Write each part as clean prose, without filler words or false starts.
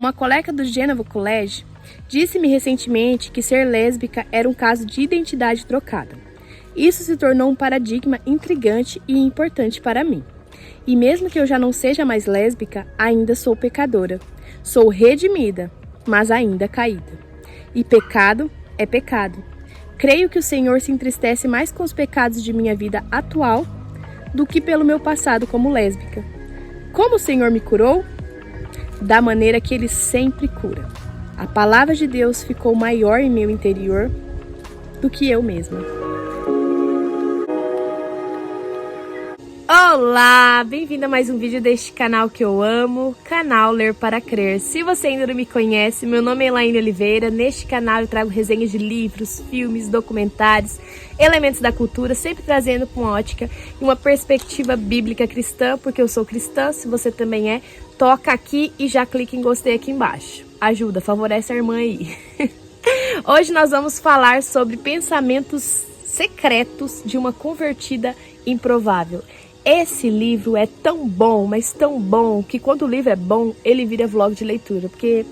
Uma colega do Geneva College disse-me recentemente que ser lésbica era um caso de identidade trocada. Isso se tornou um paradigma intrigante e importante para mim. E mesmo que eu já não seja mais lésbica, ainda sou pecadora. Sou redimida, mas ainda caída. E pecado é pecado. Creio que o Senhor se entristece mais com os pecados de minha vida atual do que pelo meu passado como lésbica. Como o Senhor me curou? Da maneira que Ele sempre cura. A palavra de Deus ficou maior em meu interior do que eu mesma. Olá! Bem-vindo a mais um vídeo deste canal que eu amo, canal Ler para Crer. Se você ainda não me conhece, meu nome é Elaine Oliveira. Neste canal eu trago resenhas de livros, filmes, documentários, elementos da cultura, sempre trazendo com ótica e uma perspectiva bíblica cristã, porque eu sou cristã, se você também é, toca aqui e já clica em gostei aqui embaixo. Ajuda, favorece a irmã aí. Hoje nós vamos falar sobre pensamentos secretos de uma convertida improvável. Esse livro é tão bom, mas tão bom, que quando o livro é bom, ele vira vlog de leitura, porque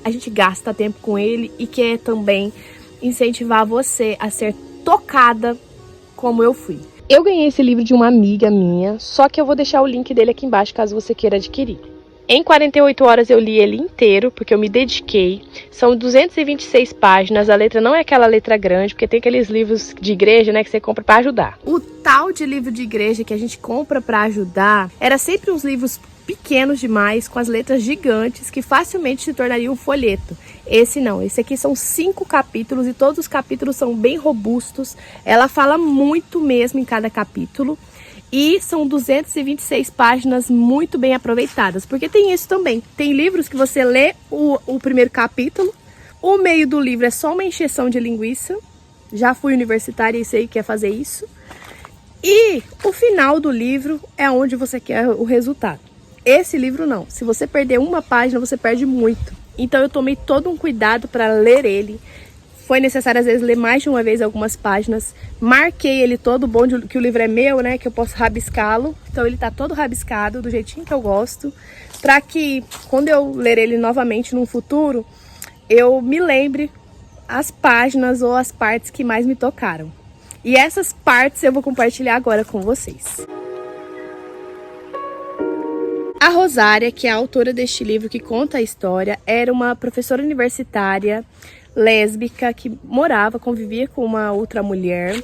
a gente gasta tempo com ele e quer também incentivar você a ser tocada como eu fui. Eu ganhei esse livro de uma amiga minha, só que eu vou deixar o link dele aqui embaixo caso você queira adquirir. Em 48 horas eu li ele inteiro, porque eu me dediquei. São 226 páginas, a letra não é aquela letra grande, porque tem aqueles livros de igreja, né, que você compra para ajudar. O tal de livro de igreja que a gente compra para ajudar, era sempre uns livros pequenos demais, com as letras gigantes, que facilmente se tornariam um folheto. Esse não, esse aqui são 5 capítulos e todos os capítulos são bem robustos. Ela fala muito mesmo em cada capítulo. E são 226 páginas muito bem aproveitadas, porque tem isso também. Tem livros que você lê o primeiro capítulo, o meio do livro é só uma encheção de linguiça. Já fui universitária e sei que quer fazer isso. E o final do livro é onde você quer o resultado. Esse livro não. Se você perder uma página, você perde muito. Então eu tomei todo um cuidado para ler ele. Foi necessário, às vezes, ler mais de uma vez algumas páginas. Marquei ele todo, bom que o livro é meu, né? Que eu posso rabiscá-lo. Então, ele tá todo rabiscado, do jeitinho que eu gosto. Para que, quando eu ler ele novamente no futuro, eu me lembre as páginas ou as partes que mais me tocaram. E essas partes eu vou compartilhar agora com vocês. A Rosária, que é a autora deste livro que conta a história, era uma professora universitária lésbica que convivia com uma outra mulher,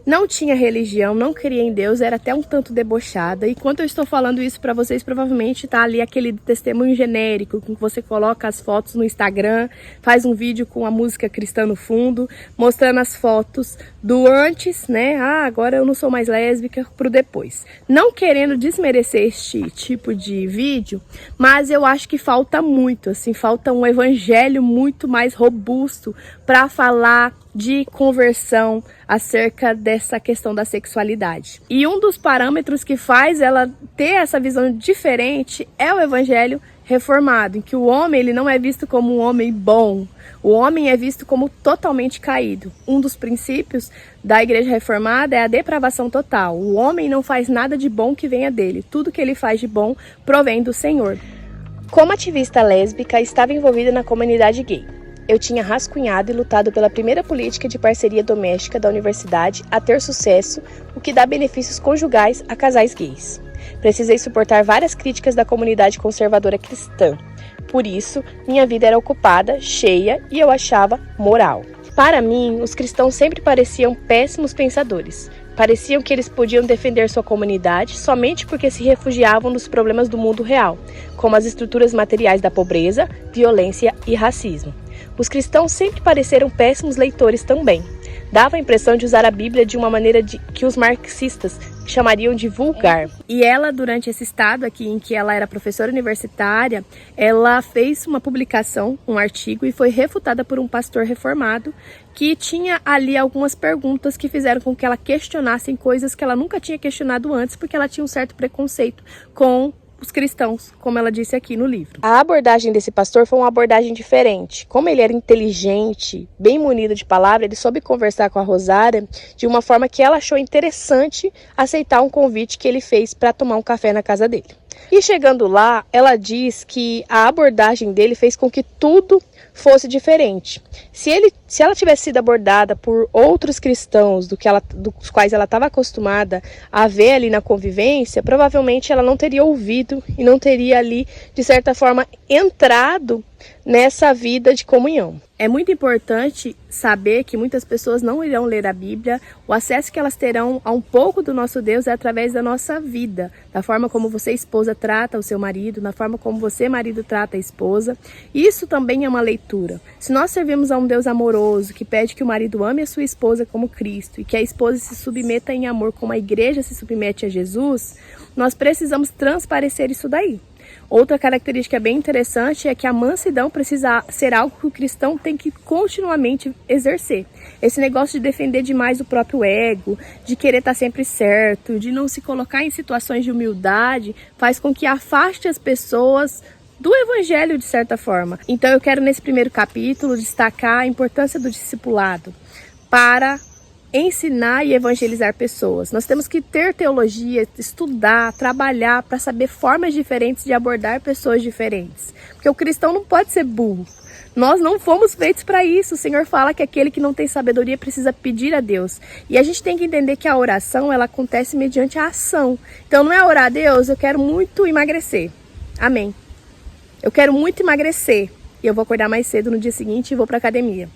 não tinha religião, não cria em Deus, era até um tanto debochada. E quando eu estou falando isso para vocês, provavelmente tá ali aquele testemunho genérico com que você coloca as fotos no Instagram, faz um vídeo com a música cristã no fundo, mostrando as fotos do antes, né? Ah, agora eu não sou mais lésbica, pro depois. Não querendo desmerecer este tipo de vídeo, mas eu acho que falta muito, assim, falta um evangelho muito mais robusto para falar de conversão acerca dessa questão da sexualidade. E um dos parâmetros que faz ela ter essa visão diferente é o evangelho reformado, em que o homem ele não é visto como um homem bom, o homem é visto como totalmente caído. Um dos princípios da igreja reformada é a depravação total. O homem não faz nada de bom que venha dele, tudo que ele faz de bom provém do Senhor. Como ativista lésbica, estava envolvida na comunidade gay. Eu tinha rascunhado e lutado pela primeira política de parceria doméstica da universidade a ter sucesso, o que dá benefícios conjugais a casais gays. Precisei suportar várias críticas da comunidade conservadora cristã. Por isso, minha vida era ocupada, cheia e eu achava moral. Para mim, os cristãos sempre pareciam péssimos pensadores. Pareciam que eles podiam defender sua comunidade somente porque se refugiavam dos problemas do mundo real, como as estruturas materiais da pobreza, violência e racismo. Os cristãos sempre pareceram péssimos leitores também. Dava a impressão de usar a Bíblia de uma maneira que os marxistas chamariam de vulgar. E ela, durante esse estado aqui em que ela era professora universitária, ela fez uma publicação, um artigo, e foi refutada por um pastor reformado que tinha ali algumas perguntas que fizeram com que ela questionasse coisas que ela nunca tinha questionado antes, porque ela tinha um certo preconceito com os cristãos, como ela disse aqui no livro. A abordagem desse pastor foi uma abordagem diferente. Como ele era inteligente, bem munido de palavra, ele soube conversar com a Rosária de uma forma que ela achou interessante aceitar um convite que ele fez para tomar um café na casa dele. E chegando lá, ela diz que a abordagem dele fez com que tudo fosse diferente. Se ela tivesse sido abordada por outros cristãos dos quais ela estava acostumada a ver ali na convivência, provavelmente ela não teria ouvido e não teria ali, de certa forma, entrado nessa vida de comunhão. É muito importante saber que muitas pessoas não irão ler a Bíblia. O acesso que elas terão a um pouco do nosso Deus é através da nossa vida, da forma como você, esposa, trata o seu marido, na forma como você, marido, trata a esposa. Isso também é uma leitura. Se nós servimos a um Deus amoroso, que pede que o marido ame a sua esposa como Cristo e que a esposa se submeta em amor como a igreja se submete a Jesus, nós precisamos transparecer isso daí. Outra característica bem interessante é que a mansidão precisa ser algo que o cristão tem que continuamente exercer. Esse negócio de defender demais o próprio ego, de querer estar sempre certo, de não se colocar em situações de humildade, faz com que afaste as pessoas do evangelho de certa forma. Então eu quero nesse primeiro capítulo destacar a importância do discipulado para ensinar e evangelizar pessoas. Nós temos que ter teologia, estudar, trabalhar para saber formas diferentes de abordar pessoas diferentes. Porque o cristão não pode ser burro. Nós não fomos feitos para isso. O Senhor fala que aquele que não tem sabedoria precisa pedir a Deus. E a gente tem que entender que a oração, ela acontece mediante a ação. Então não é orar a Deus, eu quero muito emagrecer. Amém. Eu quero muito emagrecer. E eu vou acordar mais cedo no dia seguinte e vou para a academia.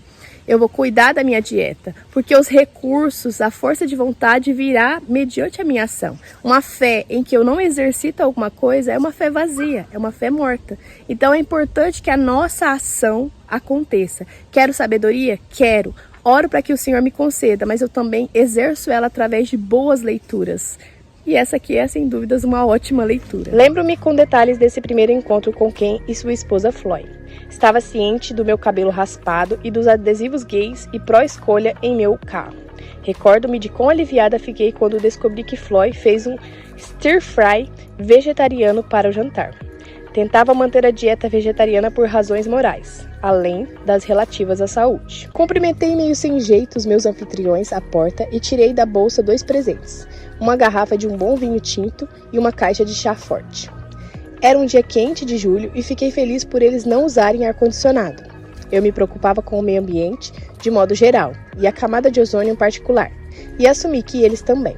Eu vou cuidar da minha dieta, porque os recursos, a força de vontade virá mediante a minha ação. Uma fé em que eu não exercito alguma coisa é uma fé vazia, é uma fé morta. Então é importante que a nossa ação aconteça. Quero sabedoria? Quero. Oro para que o Senhor me conceda, mas eu também exerço ela através de boas leituras. E essa aqui é, sem dúvidas, uma ótima leitura. Lembro-me com detalhes desse primeiro encontro com Ken e sua esposa Floy. Estava ciente do meu cabelo raspado e dos adesivos gays e pró-escolha em meu carro. Recordo-me de quão aliviada fiquei quando descobri que Floy fez um stir-fry vegetariano para o jantar. Tentava manter a dieta vegetariana por razões morais, além das relativas à saúde. Cumprimentei meio sem jeito os meus anfitriões à porta e tirei da bolsa 2 presentes. Uma garrafa de um bom vinho tinto e uma caixa de chá forte. Era um dia quente de julho e fiquei feliz por eles não usarem ar-condicionado. Eu me preocupava com o meio ambiente de modo geral e a camada de ozônio em particular, e assumi que eles também.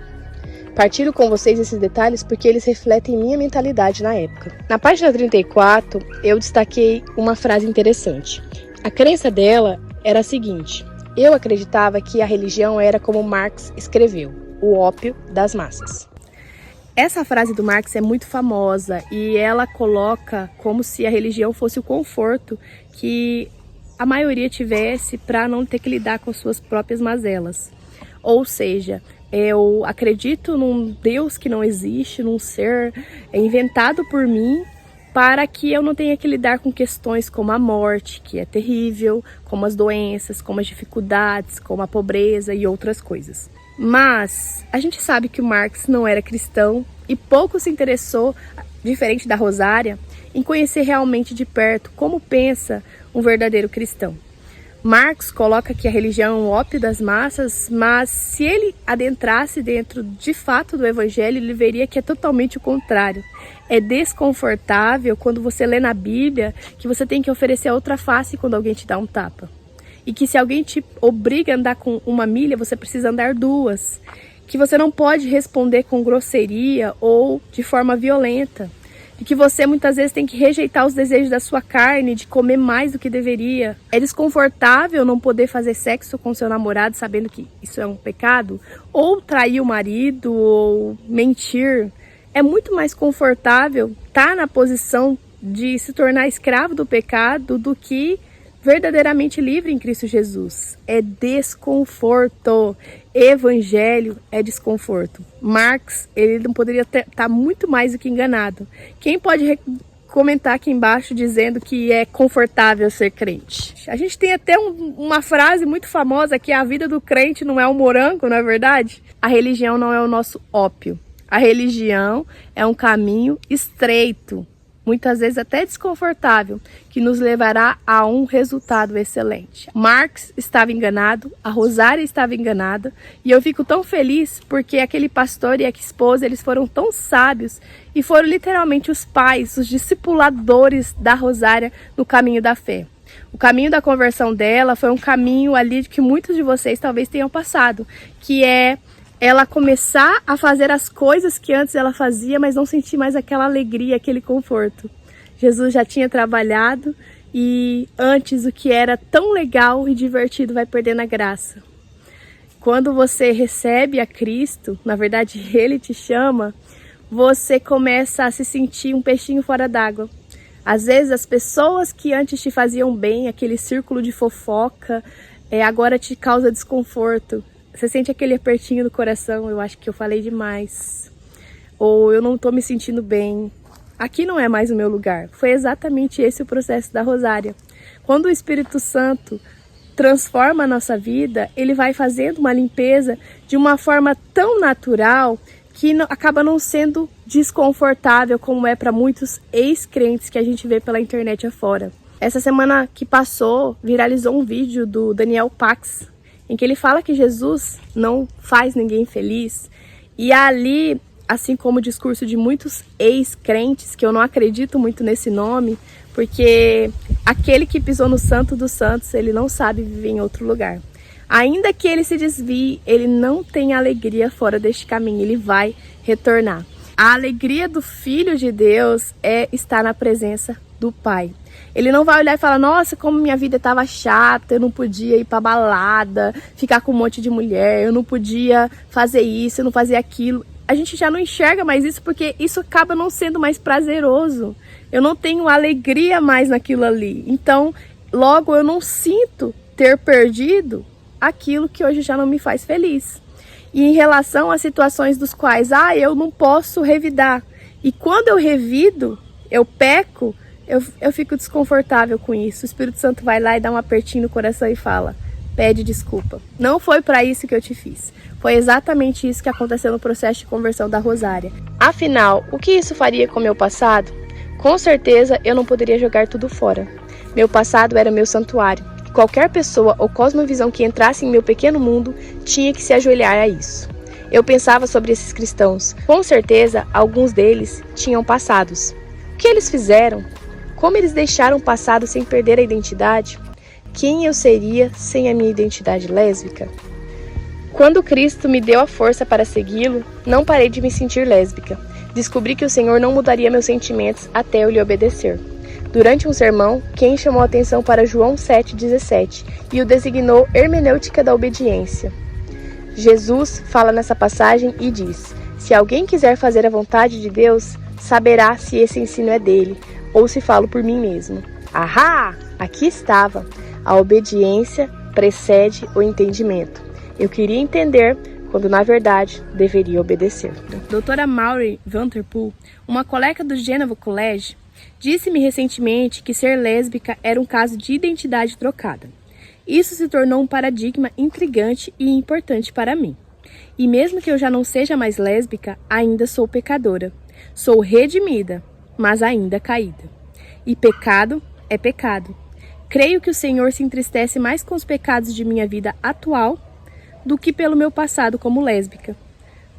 Partilho com vocês esses detalhes porque eles refletem minha mentalidade na época. Na página 34, eu destaquei uma frase interessante. A crença dela era a seguinte: eu acreditava que a religião era como Marx escreveu, o ópio das massas. Essa frase do Marx é muito famosa e ela coloca como se a religião fosse o conforto que a maioria tivesse para não ter que lidar com suas próprias mazelas. Ou seja, eu acredito num Deus que não existe, num ser inventado por mim, para que eu não tenha que lidar com questões como a morte, que é terrível, como as doenças, como as dificuldades, como a pobreza e outras coisas. Mas a gente sabe que o Marx não era cristão e pouco se interessou, diferente da Rosária, em conhecer realmente de perto como pensa um verdadeiro cristão. Marx coloca que a religião é um ópio das massas, mas se ele adentrasse dentro de fato do evangelho, ele veria que é totalmente o contrário. É desconfortável quando você lê na Bíblia que você tem que oferecer a outra face quando alguém te dá um tapa. E que se alguém te obriga a andar com 1 milha, você precisa andar 2. Que você não pode responder com grosseria ou de forma violenta. E que você muitas vezes tem que rejeitar os desejos da sua carne, de comer mais do que deveria. É desconfortável não poder fazer sexo com seu namorado sabendo que isso é um pecado. Ou trair o marido, ou mentir. É muito mais confortável estar na posição de se tornar escravo do pecado do que verdadeiramente livre em Cristo Jesus. É desconforto. Evangelho é desconforto. Marx, ele não poderia estar muito mais do que enganado. Quem pode comentar aqui embaixo dizendo que é confortável ser crente? A gente tem até uma frase muito famosa que a vida do crente não é um morango, não é verdade? A religião não é o nosso ópio. A religião é um caminho estreito muitas vezes até desconfortável, que nos levará a um resultado excelente. Marx estava enganado, a Rosária estava enganada, e eu fico tão feliz porque aquele pastor e a esposa, eles foram tão sábios e foram literalmente os pais, os discipuladores da Rosária no caminho da fé. O caminho da conversão dela foi um caminho ali que muitos de vocês talvez tenham passado, que é ela começar a fazer as coisas que antes ela fazia, mas não sentir mais aquela alegria, aquele conforto. Jesus já tinha trabalhado e antes o que era tão legal e divertido vai perdendo a graça. Quando você recebe a Cristo, na verdade Ele te chama, você começa a se sentir um peixinho fora d'água. Às vezes as pessoas que antes te faziam bem, aquele círculo de fofoca, agora te causa desconforto. Você sente aquele apertinho no coração, eu acho que eu falei demais. Ou eu não estou me sentindo bem. Aqui não é mais o meu lugar. Foi exatamente esse o processo da Rosária. Quando o Espírito Santo transforma a nossa vida, ele vai fazendo uma limpeza de uma forma tão natural que acaba não sendo desconfortável como é para muitos ex-crentes que a gente vê pela internet afora. Essa semana que passou, viralizou um vídeo do Daniel Pax, em que ele fala que Jesus não faz ninguém feliz. E ali, assim como o discurso de muitos ex-crentes, que eu não acredito muito nesse nome, porque aquele que pisou no Santo dos Santos, ele não sabe viver em outro lugar. Ainda que ele se desvie, ele não tem alegria fora deste caminho, ele vai retornar. A alegria do Filho de Deus é estar na presença do Pai. Ele não vai olhar e falar, nossa, como minha vida estava chata, eu não podia ir pra balada, ficar com um monte de mulher, eu não podia fazer isso, eu não fazia aquilo. A gente já não enxerga mais isso porque isso acaba não sendo mais prazeroso. Eu não tenho alegria mais naquilo ali. Então, logo eu não sinto ter perdido aquilo que hoje já não me faz feliz. E em relação a situações dos quais, eu não posso revidar. E quando eu revido, eu peco, eu fico desconfortável com isso. O Espírito Santo vai lá e dá um apertinho no coração e fala, pede desculpa. Não foi para isso que eu te fiz. Foi exatamente isso que aconteceu no processo de conversão da Rosária. Afinal, o que isso faria com o meu passado? Com certeza eu não poderia jogar tudo fora. Meu passado era meu santuário. E qualquer pessoa ou cosmovisão que entrasse em meu pequeno mundo tinha que se ajoelhar a isso. Eu pensava sobre esses cristãos. Com certeza, alguns deles tinham passados. O que eles fizeram? Como eles deixaram o passado sem perder a identidade? Quem eu seria sem a minha identidade lésbica? Quando Cristo me deu a força para segui-lo, não parei de me sentir lésbica. Descobri que o Senhor não mudaria meus sentimentos até eu lhe obedecer. Durante um sermão, Ken chamou a atenção para João 7,17 e o designou hermenêutica da obediência. Jesus fala nessa passagem e diz, se alguém quiser fazer a vontade de Deus, saberá se esse ensino é dele, ou se falo por mim mesmo. Ahá! Aqui estava. A obediência precede o entendimento. Eu queria entender, quando na verdade deveria obedecer. Doutora Maury Vanterpool, uma colega do Geneva College, disse-me recentemente que ser lésbica era um caso de identidade trocada. Isso se tornou um paradigma intrigante e importante para mim. E mesmo que eu já não seja mais lésbica, ainda sou pecadora. Sou redimida, mas ainda caída. E pecado é pecado. Creio que o Senhor se entristece mais com os pecados de minha vida atual do que pelo meu passado como lésbica.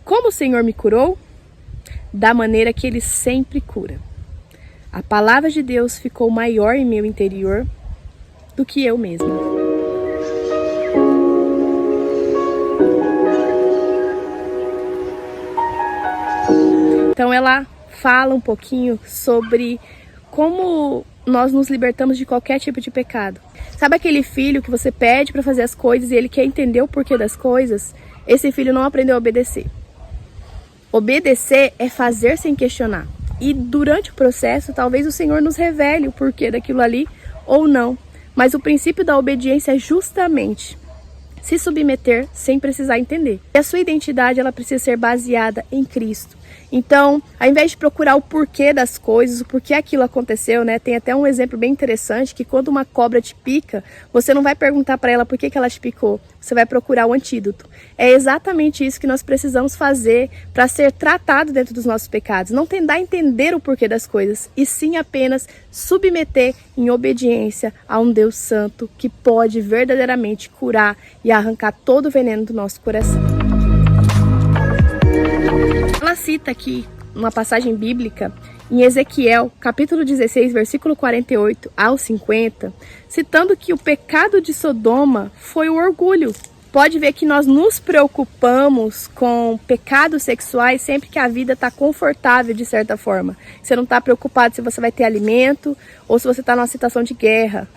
Como o Senhor me curou? Da maneira que Ele sempre cura. A palavra de Deus ficou maior em meu interior do que eu mesma. Então ela fala um pouquinho sobre como nós nos libertamos de qualquer tipo de pecado. Sabe aquele filho que você pede para fazer as coisas e ele quer entender o porquê das coisas? Esse filho não aprendeu a obedecer. Obedecer é fazer sem questionar. E durante o processo, talvez o Senhor nos revele o porquê daquilo ali ou não. Mas o princípio da obediência é justamente se submeter sem precisar entender. E a sua identidade ela precisa ser baseada em Cristo. Então, ao invés de procurar o porquê das coisas, o porquê aquilo aconteceu, né? Tem até um exemplo bem interessante que quando uma cobra te pica, você não vai perguntar para ela por que ela te picou. Você vai procurar o antídoto. É exatamente isso que nós precisamos fazer para ser tratado dentro dos nossos pecados. Não tentar entender o porquê das coisas, e sim apenas submeter em obediência a um Deus santo que pode verdadeiramente curar e arrancar todo o veneno do nosso coração. Ela cita aqui uma passagem bíblica em Ezequiel, capítulo 16, versículo 48 ao 50, citando que o pecado de Sodoma foi o orgulho. Pode ver que nós nos preocupamos com pecados sexuais sempre que a vida está confortável de certa forma. Você não está preocupado se você vai ter alimento ou se você está numa situação de guerra.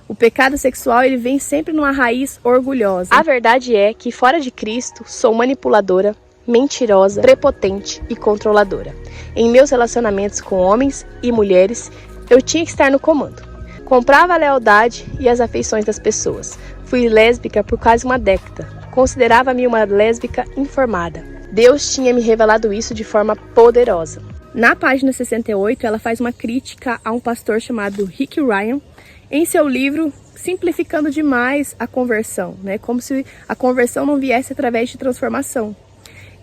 O pecado sexual, ele vem sempre numa raiz orgulhosa. A verdade é que fora de Cristo sou manipuladora, mentirosa, prepotente e controladora. Em meus relacionamentos com homens e mulheres, eu tinha que estar no comando. Comprava a lealdade e as afeições das pessoas. Fui lésbica por quase uma década. Considerava-me uma lésbica informada. Deus tinha me revelado isso de forma poderosa. Na página 68, ela faz uma crítica a um pastor chamado Rick Ryan, em seu livro Simplificando Demais a Conversão, né? Como se a conversão não viesse através de transformação.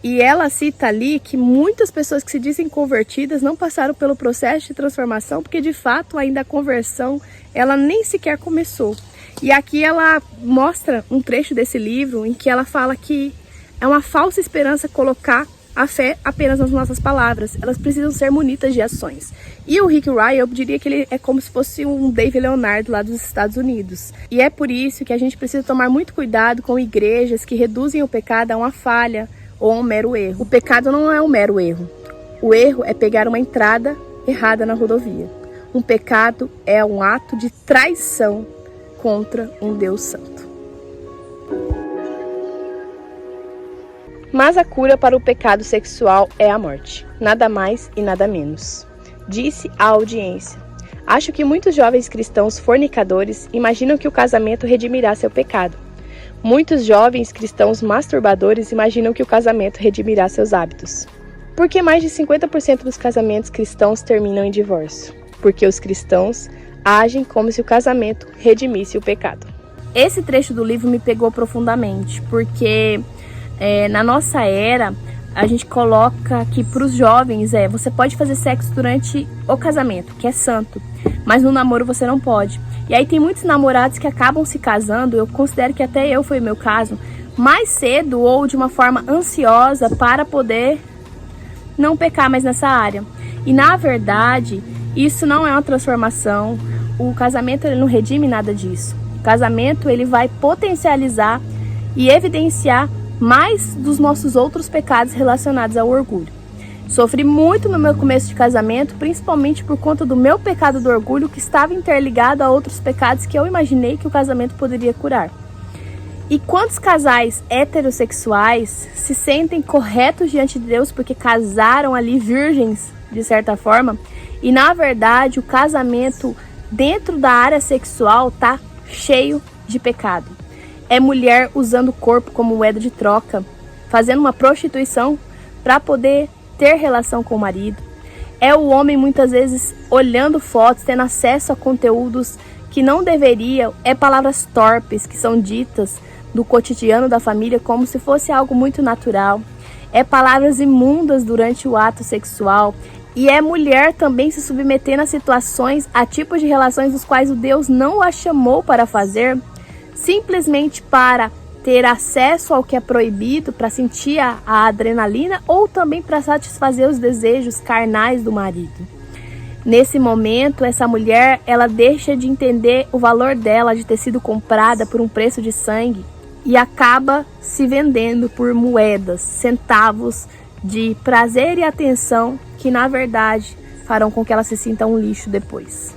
E ela cita ali que muitas pessoas que se dizem convertidas não passaram pelo processo de transformação, porque de fato ainda a conversão ela nem sequer começou. E aqui ela mostra um trecho desse livro em que ela fala que é uma falsa esperança colocar a fé apenas nas nossas palavras. Elas precisam ser munidas de ações. E o Rick Ryan, eu diria que ele é como se fosse um David Leonardo lá dos Estados Unidos. E é por isso que a gente precisa tomar muito cuidado com igrejas que reduzem o pecado a uma falha ou um mero erro. O pecado não é um mero erro. O erro é pegar uma entrada errada na rodovia. Um pecado é um ato de traição contra um Deus santo. Mas a cura para o pecado sexual é a morte. Nada mais e nada menos. Disse a audiência. Acho que muitos jovens cristãos fornicadores imaginam que o casamento redimirá seu pecado. Muitos jovens cristãos masturbadores imaginam que o casamento redimirá seus hábitos. Por que mais de 50% dos casamentos cristãos terminam em divórcio? Porque os cristãos agem como se o casamento redimisse o pecado. Esse trecho do livro me pegou profundamente, porque na nossa era, a gente coloca que para os jovens, você pode fazer sexo durante o casamento, que é santo, mas no namoro você não pode. E aí tem muitos namorados que acabam se casando, eu considero que até foi o meu caso, mais cedo ou de uma forma ansiosa para poder não pecar mais nessa área. E na verdade, isso não é uma transformação, o casamento ele não redime nada disso. O casamento ele vai potencializar e evidenciar mais dos nossos outros pecados relacionados ao orgulho. Sofri muito no meu começo de casamento, principalmente por conta do meu pecado do orgulho, que estava interligado a outros pecados que eu imaginei que o casamento poderia curar. E quantos casais heterossexuais se sentem corretos diante de Deus porque casaram ali virgens, de certa forma, e na verdade o casamento dentro da área sexual tá cheio de pecado. É mulher usando o corpo como moeda de troca, fazendo uma prostituição para poder ter relação com o marido. É o homem muitas vezes olhando fotos, tendo acesso a conteúdos que não deveria, é palavras torpes que são ditas do cotidiano da família como se fosse algo muito natural. É palavras imundas durante o ato sexual. E é mulher também se submetendo a situações, a tipos de relações dos quais o Deus não a chamou para fazer, simplesmente para ter acesso ao que é proibido, para sentir a adrenalina ou também para satisfazer os desejos carnais do marido. Nesse momento, essa mulher, ela deixa de entender o valor dela de ter sido comprada por um preço de sangue e acaba se vendendo por moedas, centavos de prazer e atenção que, na verdade, farão com que ela se sinta um lixo depois.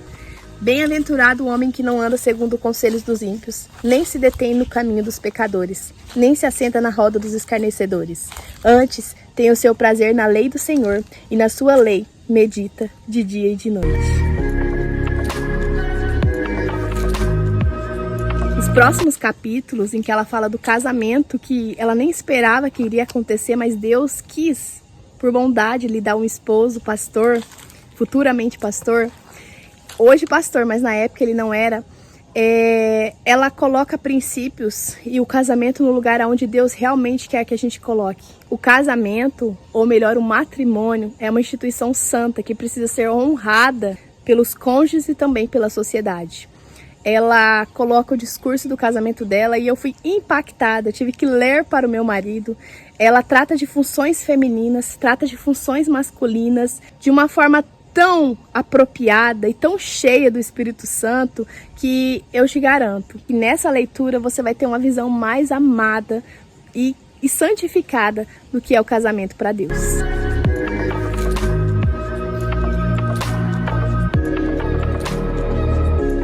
Bem-aventurado o homem que não anda segundo os conselhos dos ímpios, nem se detém no caminho dos pecadores, nem se assenta na roda dos escarnecedores. Antes, tem o seu prazer na lei do Senhor, e na sua lei medita de dia e de noite. Os próximos capítulos, em que ela fala do casamento, que ela nem esperava que iria acontecer, mas Deus quis por bondade, lhe dá um esposo, pastor, futuramente pastor, hoje pastor, mas na época ele não era. Ela coloca princípios e o casamento no lugar onde Deus realmente quer que a gente coloque. O casamento, ou melhor, o matrimônio, é uma instituição santa que precisa ser honrada pelos cônjuges e também pela sociedade. Ela coloca o discurso do casamento dela e eu fui impactada, eu tive que ler para o meu marido. Ela trata de funções femininas, trata de funções masculinas de uma forma tão apropriada e tão cheia do Espírito Santo que eu te garanto que nessa leitura você vai ter uma visão mais amada e santificada do que é o casamento para Deus.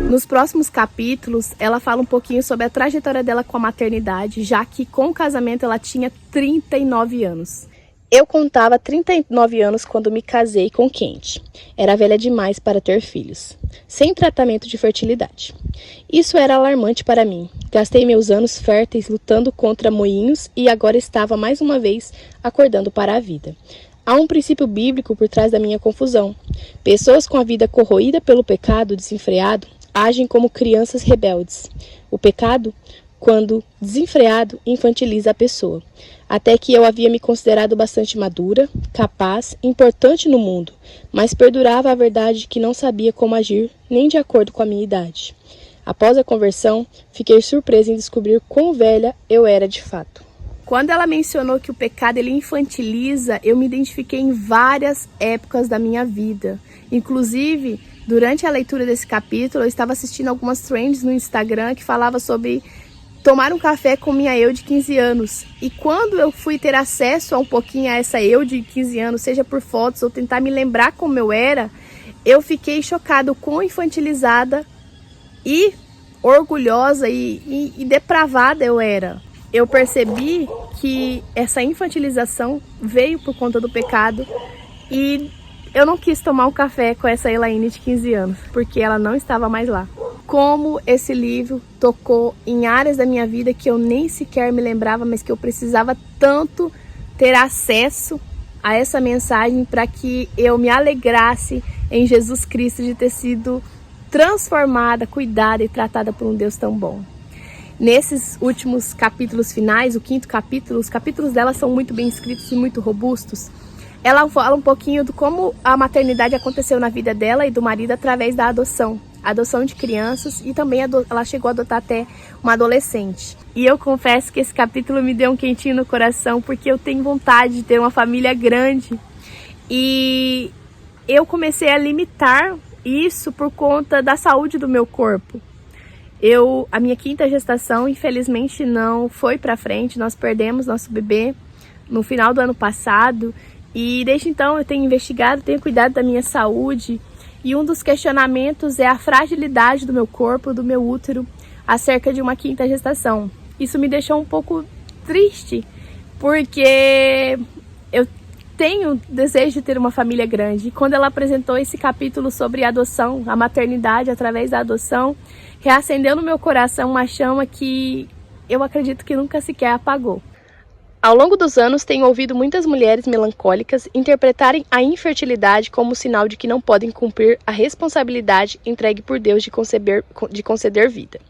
Nos próximos capítulos, ela fala um pouquinho sobre a trajetória dela com a maternidade, já que com o casamento ela tinha 39 anos. Eu contava 39 anos quando me casei com Kent. Era velha demais para ter filhos, sem tratamento de fertilidade. Isso era alarmante para mim. Gastei meus anos férteis lutando contra moinhos e agora estava mais uma vez acordando para a vida. Há um princípio bíblico por trás da minha confusão. Pessoas com a vida corroída pelo pecado desenfreado agem como crianças rebeldes. O pecado, quando desenfreado, infantiliza a pessoa. Até que eu havia me considerado bastante madura, capaz, importante no mundo, mas perdurava a verdade de que não sabia como agir, nem de acordo com a minha idade. Após a conversão, fiquei surpresa em descobrir quão velha eu era de fato. Quando ela mencionou que o pecado ele infantiliza, eu me identifiquei em várias épocas da minha vida. Inclusive, durante a leitura desse capítulo, eu estava assistindo algumas trends no Instagram que falava sobre tomar um café com minha eu de 15 anos. E quando eu fui ter acesso a um pouquinho a essa eu de 15 anos, seja por fotos ou tentar me lembrar como eu era, eu fiquei chocada com quão infantilizada e orgulhosa e depravada eu era. Eu percebi que essa infantilização veio por conta do pecado e eu não quis tomar um café com essa Elaine de 15 anos, porque ela não estava mais lá. Como esse livro tocou em áreas da minha vida que eu nem sequer me lembrava, mas que eu precisava tanto ter acesso a essa mensagem para que eu me alegrasse em Jesus Cristo de ter sido transformada, cuidada e tratada por um Deus tão bom. Nesses últimos capítulos finais, o 5º capítulo, os capítulos dela são muito bem escritos e muito robustos. Ela fala um pouquinho de como a maternidade aconteceu na vida dela e do marido através da adoção de crianças e também ela chegou a adotar até uma adolescente. E eu confesso que esse capítulo me deu um quentinho no coração porque eu tenho vontade de ter uma família grande e eu comecei a limitar isso por conta da saúde do meu corpo. A minha 5ª gestação, infelizmente, não foi para frente. Nós perdemos nosso bebê no final do ano passado e desde então eu tenho investigado, tenho cuidado da minha saúde e um dos questionamentos é a fragilidade do meu corpo, do meu útero, acerca de uma 5ª gestação. Isso me deixou um pouco triste porque eu tenho desejo de ter uma família grande. E quando ela apresentou esse capítulo sobre adoção, a maternidade através da adoção, reacendeu no meu coração uma chama que eu acredito que nunca sequer apagou. Ao longo dos anos, tenho ouvido muitas mulheres melancólicas interpretarem a infertilidade como sinal de que não podem cumprir a responsabilidade entregue por Deus de conceder vida.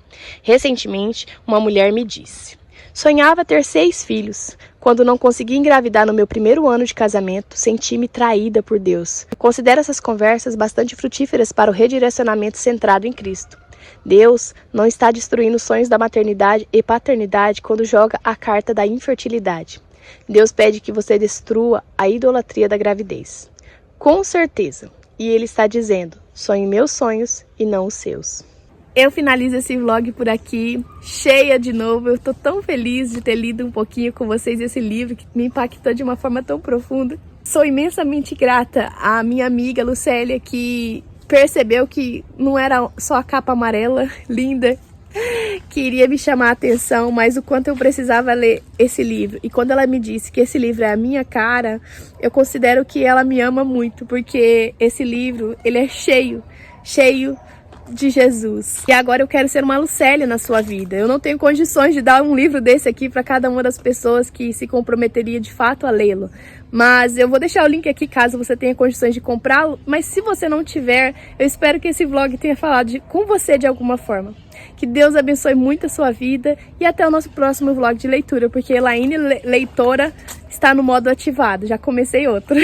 Recentemente, uma mulher me disse: sonhava ter 6 filhos. Quando não consegui engravidar no meu primeiro ano de casamento, senti-me traída por Deus. Considero essas conversas bastante frutíferas para o redirecionamento centrado em Cristo. Deus não está destruindo os sonhos da maternidade e paternidade quando joga a carta da infertilidade. Deus pede que você destrua a idolatria da gravidez. Com certeza. E Ele está dizendo: sonhe meus sonhos e não os seus. Eu finalizo esse vlog por aqui, cheia de novo. Eu estou tão feliz de ter lido um pouquinho com vocês esse livro que me impactou de uma forma tão profunda. Sou imensamente grata à minha amiga Lucélia, que percebeu que não era só a capa amarela, linda, que iria me chamar a atenção, mas o quanto eu precisava ler esse livro. E quando ela me disse que esse livro é a minha cara, eu considero que ela me ama muito, porque esse livro, ele é cheio de Jesus. E agora eu quero ser uma Lucélia na sua vida. Eu não tenho condições de dar um livro desse aqui para cada uma das pessoas que se comprometeria de fato a lê-lo. Mas eu vou deixar o link aqui caso você tenha condições de comprá-lo. Mas se você não tiver, eu espero que esse vlog tenha falado com você de alguma forma. Que Deus abençoe muito a sua vida e até o nosso próximo vlog de leitura, porque Elaine Leitora está no modo ativado. Já comecei outro.